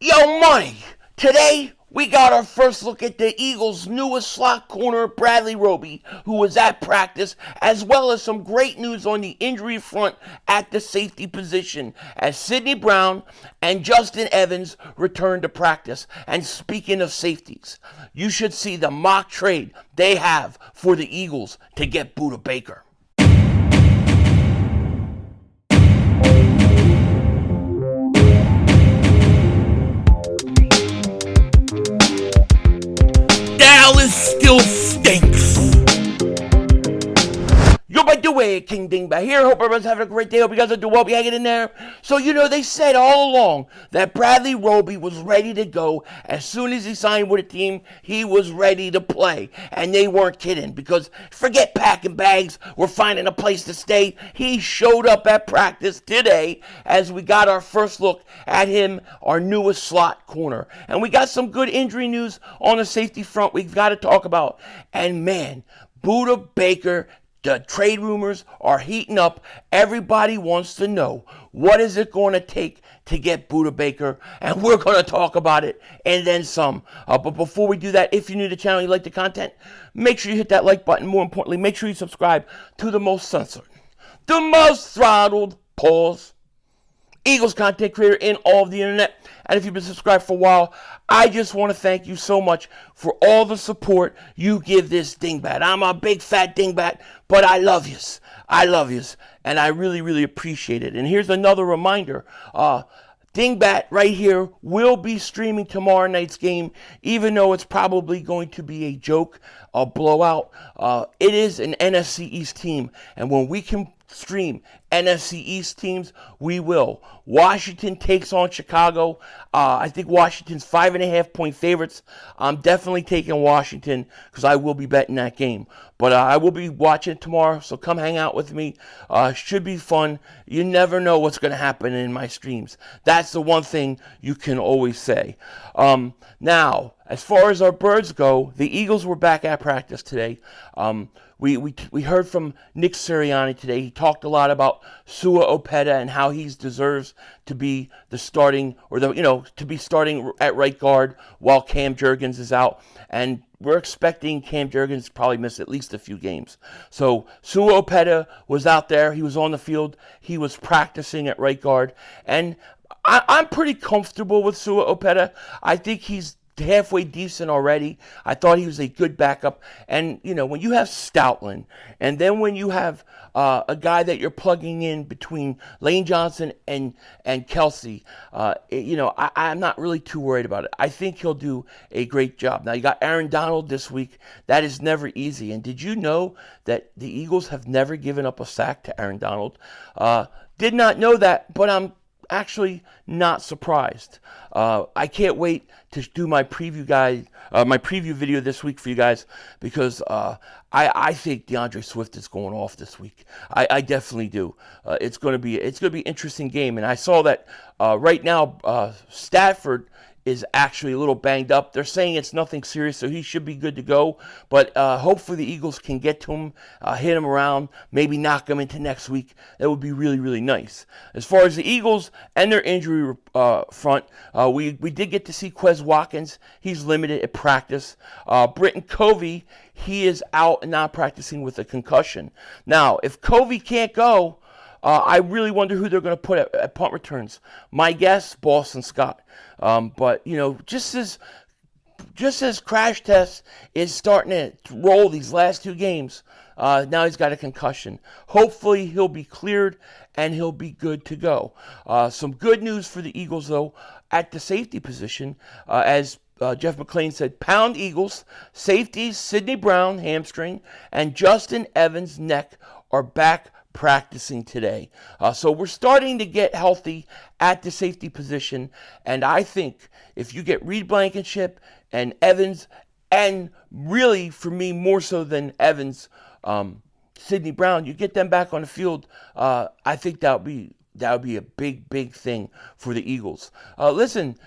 Yo, money! Today, we got our first look at the Eagles' newest slot corner, Bradley Roby, who was at practice, as well as some great news on the injury front at the safety position, as Sidney Brown and Justin Evans return to practice. And speaking of safeties, you should see the mock trade they have for the Eagles to get Budda Baker. Dallas still stinks. Yo, by the way, King Dingbat here. Hope everyone's having a great day. Hope you guys are doing well. Be hanging in there. So, they said all along that Bradley Roby was ready to go. As soon as he signed with a team, he was ready to play. And they weren't kidding, because forget packing bags, we're finding a place to stay. He showed up at practice today as we got our first look at him, our newest slot corner. And we got some good injury news on the safety front we've got to talk about. And man, Budda Baker, the trade rumors are heating up. Everybody wants to know, what is it going to take to get Budda Baker? And we're going to talk about it and then some. But before we do that, if you're new to the channel, you like the content, make sure you hit that like button. More importantly, make sure you subscribe to the most censored, the most throttled, pause, Eagles content creator in all of the internet. And if you've been subscribed for a while, I just want to thank you so much for all the support you give this Dingbat. I'm a big fat Dingbat, but I love yous. I love yous, and I really, really appreciate it. And here's another reminder. Dingbat right here will be streaming tomorrow night's game, even though it's probably going to be a joke, a blowout. It is an NFC East team, and when we can stream NFC East teams, we will. Washington takes on Chicago. I think Washington's 5.5-point favorites. I'm definitely taking Washington because I will be betting that game. But I will be watching it tomorrow, so come hang out with me. Should be fun. You never know what's going to happen in my streams. That's the one thing you can always say. Now, as far as our birds go, the Eagles were back at practice today. We heard from Nick Sirianni today. He talked a lot about Sua OPETA and how he deserves to be the starting, or to be starting at right guard while Cam Jurgens is out. And we're expecting Cam Jurgens to probably miss at least a few games. So Sua OPETA was out there. He was on the field. He was practicing at right guard. And I'm pretty comfortable with Sua OPETA. I think he's halfway decent already. I thought he was a good backup. And, when you have Stoutland, and then when you have a guy that you're plugging in between Lane Johnson and Kelsey, I'm not really too worried about it. I think he'll do a great job. Now, you got Aaron Donald this week. That is never easy. And did you know that the Eagles have never given up a sack to Aaron Donald? Did not know that, but I'm actually not surprised. I can't wait to do my preview video this week for you guys, because I think DeAndre Swift is going off this week. I definitely do. It's going to be an interesting game, and I saw that right now Stafford is actually a little banged up. They're saying it's nothing serious, so he should be good to go. But hopefully the Eagles can get to him, hit him around, maybe knock him into next week. That would be really, really nice. As far as the Eagles and their injury front, we did get to see QUEZ Watkins. He's limited at practice. Britton Covey, he is out and not practicing with a concussion. Now, if Covey can't go, I really wonder who they're going to put at punt returns. My guess, Boston Scott. But, just as Crash Test is starting to roll these last two games, now he's got a concussion. Hopefully he'll be cleared and he'll be good to go. Some good news for the Eagles, though, at the safety position, as Jeff McClain said, pound Eagles. Safeties Sidney Brown, hamstring, and Justin Evans, neck, are back practicing today. So we're starting to get healthy at the safety position, and I think if you get Reed Blankenship and Evans, and really for me more so than Evans, Sidney Brown, you get them back on the field, I think that would be That would be a big, big thing for the Eagles. Listen,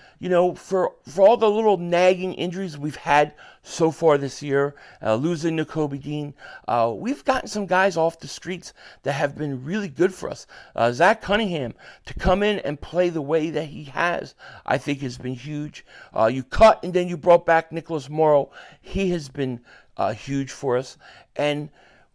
for all the little nagging injuries we've had so far this year, losing Nakobe Dean, we've gotten some guys off the streets that have been really good for us. Zach Cunningham, to come in and play the way that he has, I think has been huge. You cut and then you brought back Nicholas Morrow. He has been huge for us. And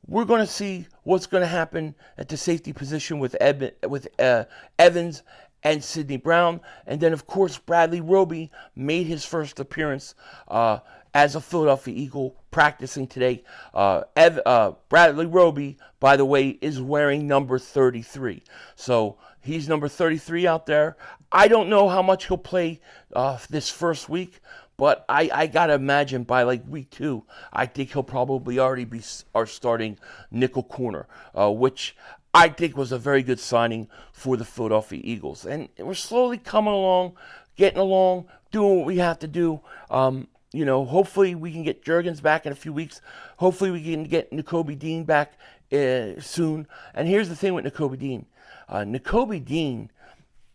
we're going to see what's going to happen at the safety position with Evans and Sidney Brown. And then, of course, Bradley Roby made his first appearance as a Philadelphia Eagle practicing today. Bradley Roby, by the way, is wearing number 33. So he's number 33 out there. I don't know how much he'll play this first week, but I got to imagine by like week 2, I think he'll probably already be our starting nickel corner, which I think was a very good signing for the Philadelphia Eagles. And we're slowly coming along, getting along, doing what we have to do. Hopefully we can get Jurgens back in a few weeks. Hopefully we can get Nakobe Dean back soon. And here's the thing with Nakobe Dean. Nakobe Dean,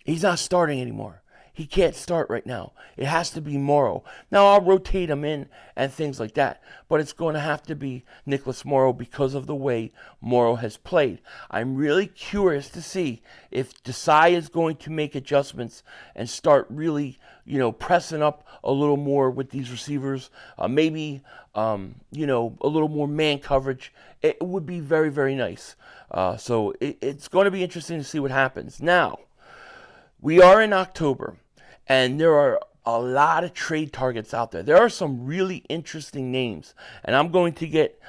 he's not starting anymore. He can't start right now. It has to be Morrow. Now, I'll rotate him in and things like that, but it's going to have to be Nicholas Morrow because of the way Morrow has played. I'm really curious to see if Desai is going to make adjustments and start really, pressing up a little more with these receivers. Maybe, a little more man coverage. It would be very, very nice. So it's going to be interesting to see what happens. Now, we are in October, and there are a lot of trade targets out there. There are some really interesting names, and I'm going to get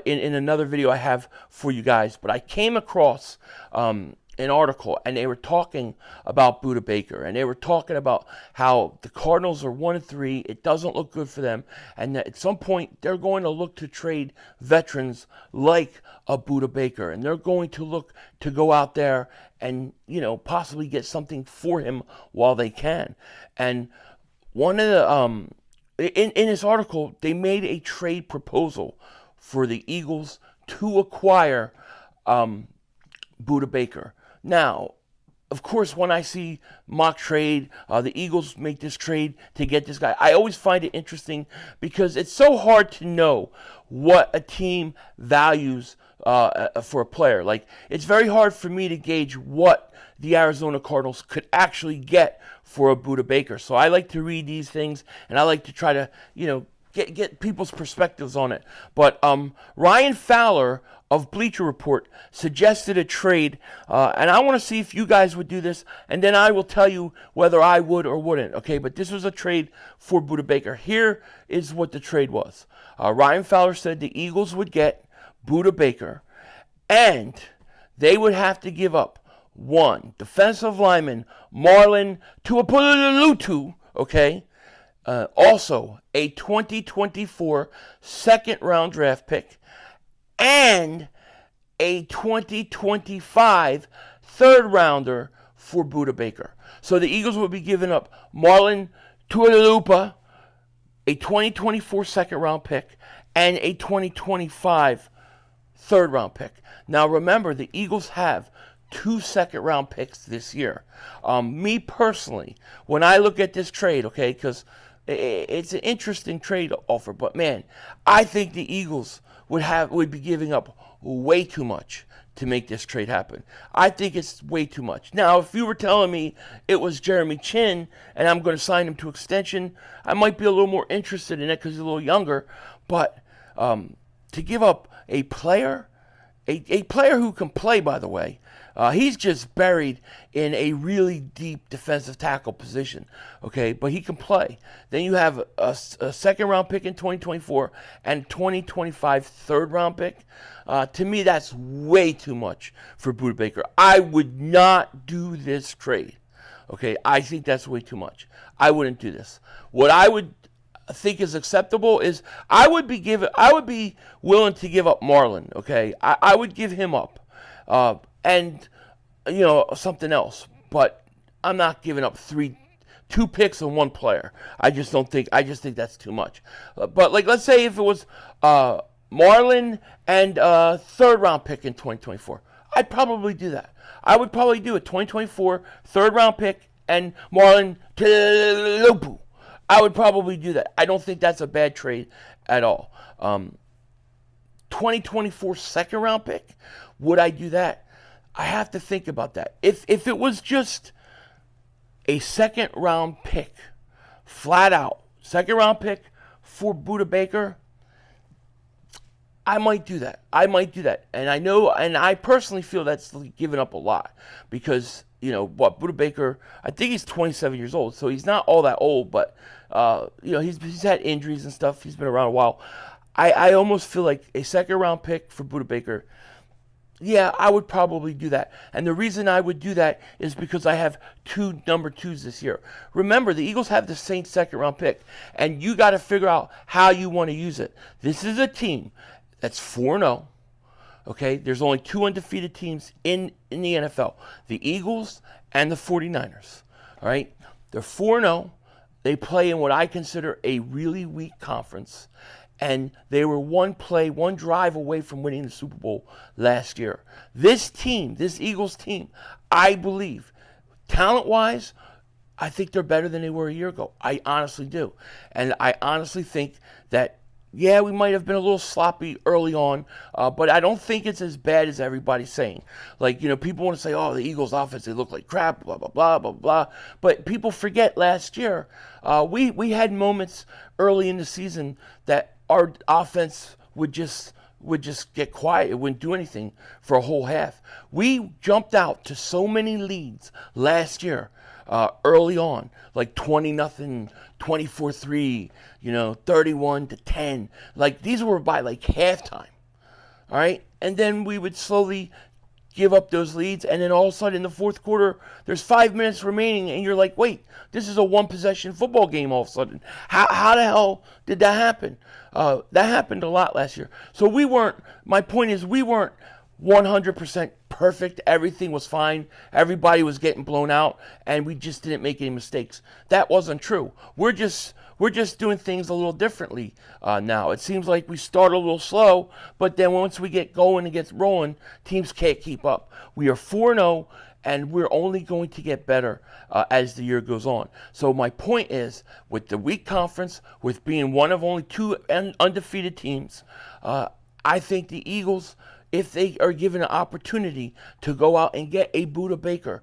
in another video I have for you guys. But I came across an article, and they were talking about Budda Baker, and they were talking about how the Cardinals are 1-3. It doesn't look good for them, and that at some point they're going to look to trade veterans like a Budda Baker, and they're going to look to go out there and possibly get something for him while they can. And one of the in this article, they made a trade proposal for the Eagles to acquire Budda Baker. Now, of course, when I see mock trade, the Eagles make this trade to get this guy, I always find it interesting because it's so hard to know what a team values for a player. Like, it's very hard for me to gauge what the Arizona Cardinals could actually get for a Budda Baker. So I like to read these things, and I like to try to, get people's perspectives on it. But Ryan Fowler of Bleacher Report suggested a trade, and I want to see if you guys would do this, and then I will tell you whether I would or wouldn't. Okay, but this was a trade for Budda Baker. Here is what the trade was. Ryan Fowler said the Eagles would get Budda Baker, and they would have to give up one defensive lineman, Marlon Tuipulotu, okay? Also, a 2024 second-round draft pick and a 2025 third-rounder for Budda Baker. So the Eagles will be giving up Marlon Tuipulotu, a 2024 second-round pick, and a 2025 third-round pick. Now, remember, the Eagles have 2 second-round picks this year. Me personally, when I look at this trade, okay, because it's an interesting trade offer, but man, I think the Eagles would be giving up way too much to make this trade happen. I think it's way too much. Now, if you were telling me it was Jeremy Chin and I'm going to sign him to extension, I might be a little more interested in it because he's a little younger. But to give up a player, a player who can play, by the way, he's just buried in a really deep defensive tackle position, okay? But he can play. Then you have a second-round pick in 2024 and 2025 third-round pick. To me, that's way too much for Budda Baker. I would not do this trade, okay? I think that's way too much. I wouldn't do this. What I would think is acceptable is I would be willing to give up Marlon, okay? I would give him up. And something else, but I'm not giving up 2 picks on 1 player. I just think that's too much. But like, let's say if it was Marlon and 3rd round pick in 2024, I'd probably do that. I would probably do a 2024 third-round pick and Marlon Tuipulotu. I would probably do that. I don't think that's a bad trade at all. 2024 second-round pick, would I do that? I have to think about that. If it was just a second-round pick, flat out, second-round pick for Budda Baker, I might do that. And I know, and I personally feel that's giving up a lot because, Budda Baker, I think he's 27 years old, so he's not all that old, but, he's had injuries and stuff. He's been around a while. I almost feel like a second-round pick for Budda Baker, yeah, I would probably do that. And the reason I would do that is because I have 2 number 2s this year. Remember, the Eagles have the Saints second-round pick, and you got to figure out how you want to use it. This is a team that's 4-0. Okay, there's only 2 undefeated teams in the NFL, the Eagles and the 49ers. All right, they're 4-0. They play in what I consider a really weak conference, and they were one drive away from winning the Super Bowl last year. This team, this Eagles team, I believe, talent-wise, I think they're better than they were a year ago. I honestly do. And I honestly think that, yeah, we might have been a little sloppy early on, but I don't think it's as bad as everybody's saying. Like, people want to say, oh, the Eagles' offense, they look like crap, blah, blah, blah, blah, blah. But people forget last year, we had moments early in the season that our offense would just get quiet. It wouldn't do anything for a whole half. We jumped out to so many leads last year early on, like 20-0, 24-3, 31-10. Like, these were by like halftime. All right? And then we would slowly give up those leads, and then all of a sudden in the fourth quarter, there's 5 minutes remaining, and you're like, wait, this is a one-possession football game all of a sudden. How the hell did that happen? That happened a lot last year. So my point is, we weren't 100% perfect. Everything was fine. Everybody was getting blown out, and we just didn't make any mistakes. That wasn't true. We're just doing things a little differently now. It seems like we start a little slow, but then once we get going and get rolling, teams can't keep up. We are 4-0, and we're only going to get better as the year goes on. So my point is, with the weak conference, with being one of only 2 undefeated teams, I think the Eagles, if they are given an opportunity to go out and get a Budda Baker,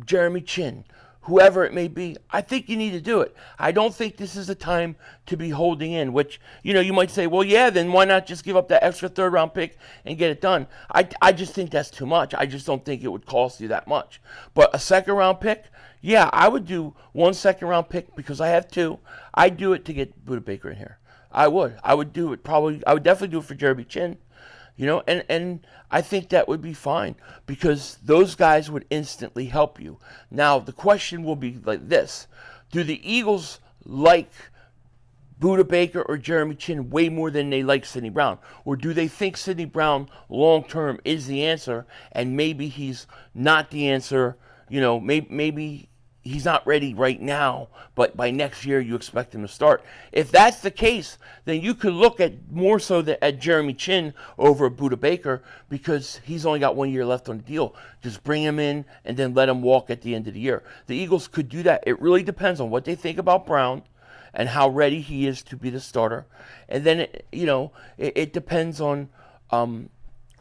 Jeremy Chin, whoever it may be, I think you need to do it. I don't think this is the time to be holding in, which, you might say, well, yeah, then why not just give up that extra third-round pick and get it done? I just think that's too much. I just don't think it would cost you that much. But a second-round pick, yeah, I would do 1 second-round pick because I have 2. I'd do it to get Budda Baker in here. I would. I would do it probably. I would definitely do it for Jeremy Chin. And I think that would be fine because those guys would instantly help you. Now, the question will be like this. Do the Eagles like Budda Baker or Jeremy Chin way more than they like Sidney Brown? Or do they think Sidney Brown long-term is the answer and maybe he's not the answer? Maybe he's not ready right now, but by next year you expect him to start. If that's the case, then you could look at more so at Jeremy Chin over Budda Baker because he's only got 1 year left on the deal. Just bring him in and then let him walk at the end of the year. The Eagles could do that. It really depends on what they think about Brown and how ready he is to be the starter. And then, it depends on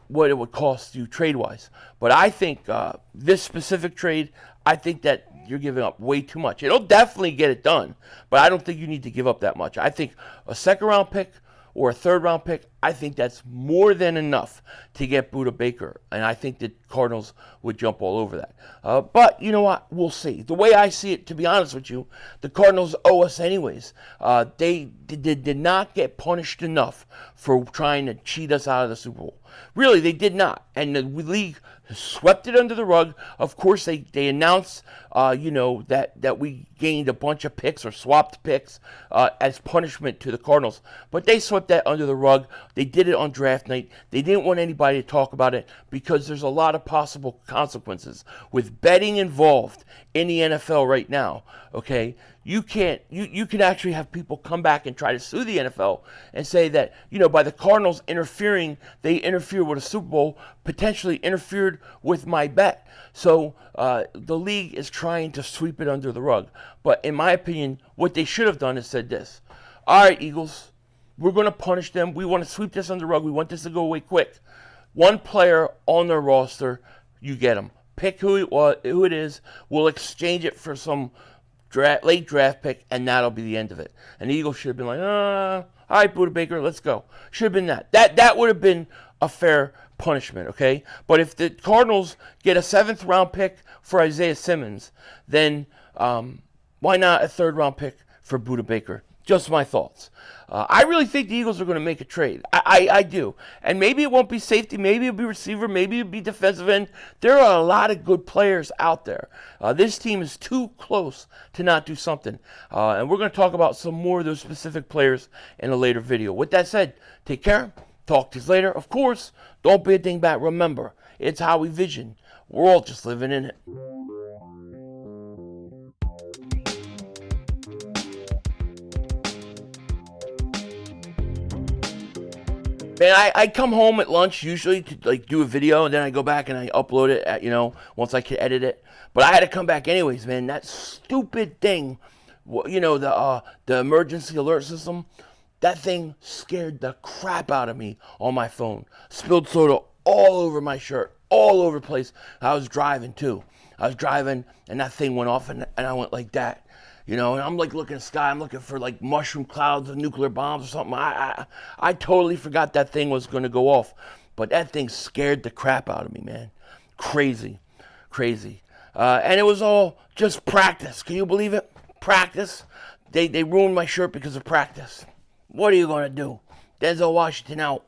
what it would cost you trade-wise. But I think this specific trade, I think that you're giving up way too much. It'll definitely get it done, but I don't think you need to give up that much. I think a second-round pick or a third-round pick, I think that's more than enough to get Budda Baker, and I think the Cardinals would jump all over that. But you know what? We'll see. The way I see it, to be honest with you, the Cardinals owe us anyways. They did not get punished enough for trying to cheat us out of the Super Bowl. Really, they did not. And the league swept it under the rug. Of course, they announced, that we gained a bunch of picks or swapped picks as punishment to the Cardinals. But they swept that under the rug. They did it on draft night. They didn't want anybody to talk about it because there's a lot of possible consequences with betting involved in the NFL right now. Okay, you can't, you can actually have people come back and try to sue the NFL and say that, by the Cardinals interfering, they interfered with a Super Bowl, potentially interfered with my bet. So the league is trying to sweep it under the rug. But in my opinion, what they should have done is said this: all right, Eagles, we're going to punish them. We want to sweep this under the rug. We want this to go away quick. One player on their roster, you get them. Pick who it is. We'll exchange it for some late draft pick, and that'll be the end of it. And the Eagles should have been like, all right, Budda Baker, let's go. Should have been that. That would have been a fair punishment, okay? But if the Cardinals get a 7th-round pick for Isaiah Simmons, then why not a 3rd-round pick for Budda Baker? Just my thoughts. I really think the Eagles are going to make a trade. I do. And maybe it won't be safety. Maybe it'll be receiver. Maybe it'll be defensive end. There are a lot of good players out there. This team is too close to not do something. And we're going to talk about some more of those specific players in a later video. With that said, take care. Talk to you later. Of course, don't be a dingbat. Remember, it's how we vision. We're all just living in it. Man, I come home at lunch usually to do a video, and then I go back and I upload it at, once I can edit it. But I had to come back anyways, man. That stupid thing, the emergency alert system, that thing scared the crap out of me on my phone. Spilled soda all over my shirt, all over the place. I was driving too. I was driving, and that thing went off, and I went like that. And I'm like looking at the sky. I'm looking for like mushroom clouds of nuclear bombs or something. I totally forgot that thing was going to go off. But that thing scared the crap out of me, man. Crazy. And it was all just practice. Can you believe it? Practice. They ruined my shirt because of practice. What are you going to do? Denzel Washington out.